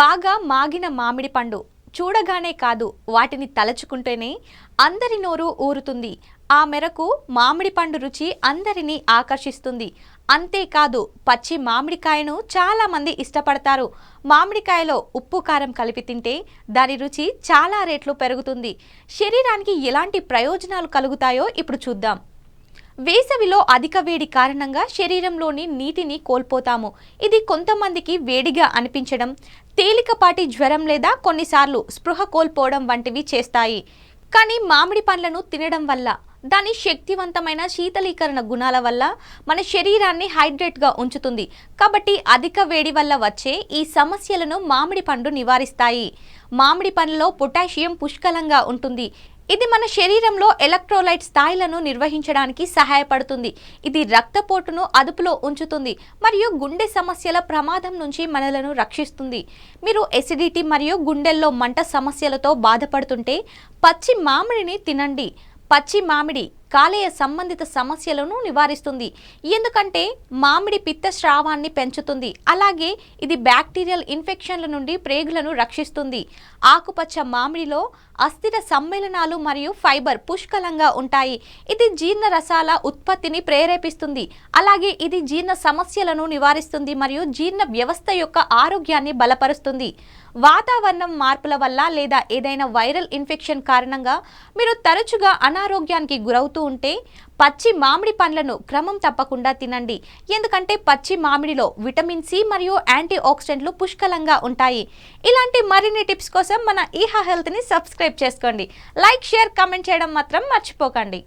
బాగా మాగిన మామిడి పండు చూడగానే కాదు వాటిని తలచుకుంటేనే అందరి నోరు ఊరుతుంది. ఆ మేరకు మామిడి పండు రుచి అందరినీ ఆకర్షిస్తుంది. అంతేకాదు పచ్చి మామిడికాయను చాలా మంది ఇష్టపడతారు. మామిడికాయలో ఉప్పు కారం కలిపి తింటే దాని రుచి చాలా రెట్లు పెరుగుతుంది. శరీరానికి ఎలాంటి ప్రయోజనాలు కలుగుతాయో ఇప్పుడు చూద్దాం. వేసవిలో అధిక వేడి కారణంగా శరీరంలోని నీటిని కోల్పోతాము. ఇది కొంతమందికి వేడిగా అనిపించడం, తేలికపాటి జ్వరం లేదా కొన్నిసార్లు స్పృహ కోల్పోవడం వంటివి చేస్తాయి. కానీ మామిడి పండ్లను తినడం వల్ల దాని శక్తివంతమైన శీతలీకరణ గుణాల వల్ల మన శరీరాన్ని హైడ్రేట్గా ఉంచుతుంది. కాబట్టి అధిక వేడి వల్ల వచ్చే ఈ సమస్యలను మామిడి పండు నివారిస్తాయి. మామిడి పండ్లలో పొటాషియం పుష్కలంగా ఉంటుంది. ఇది మన శరీరంలో ఎలక్ట్రోలైట్ స్థాయిలను నిర్వహించడానికి సహాయపడుతుంది. ఇది రక్తపోటును అదుపులో ఉంచుతుంది మరియు గుండె సమస్యల ప్రమాదం నుంచి మనలను రక్షిస్తుంది. మీరు ఎసిడిటీ మరియు గుండెల్లో మంట సమస్యలతో బాధపడుతుంటే పచ్చి మామిడిని తినండి. పచ్చి మామిడి కాలేయ సంబంధిత సమస్యలను నివారిస్తుంది. ఎందుకంటే మామిడి పిత్త స్రావాన్ని పెంచుతుంది. అలాగే ఇది బ్యాక్టీరియల్ ఇన్ఫెక్షన్ల నుండి ప్రేగులను రక్షిస్తుంది. ఆకుపచ్చ మామిడిలో అస్థిర సమ్మేళనాలు మరియు ఫైబర్ పుష్కలంగా ఉంటాయి. ఇది జీర్ణ రసాల ఉత్పత్తిని ప్రేరేపిస్తుంది. అలాగే ఇది జీర్ణ సమస్యలను నివారిస్తుంది మరియు జీర్ణ వ్యవస్థ యొక్క ఆరోగ్యాన్ని బలపరుస్తుంది. వాతావరణం మార్పుల వల్ల లేదా ఏదైనా వైరల్ ఇన్ఫెక్షన్ కారణంగా మీరు తరచుగా అనారోగ్యానికి గురవుతూ ఉంటే పచ్చి మామిడి పండ్లను క్రమం తప్పకుండా తినండి. ఎందుకంటే పచ్చి మామిడిలో విటమిన్ సి మరియు యాంటీ ఆక్సిడెంట్లు పుష్కలంగా ఉంటాయి. ఇలాంటి మరిన్ని టిప్స్ కోసం మన ఈహా హెల్త్ని సబ్స్క్రైబ్ చేసుకోండి. లైక్, షేర్, కామెంట్ చేయడం మాత్రం మర్చిపోకండి.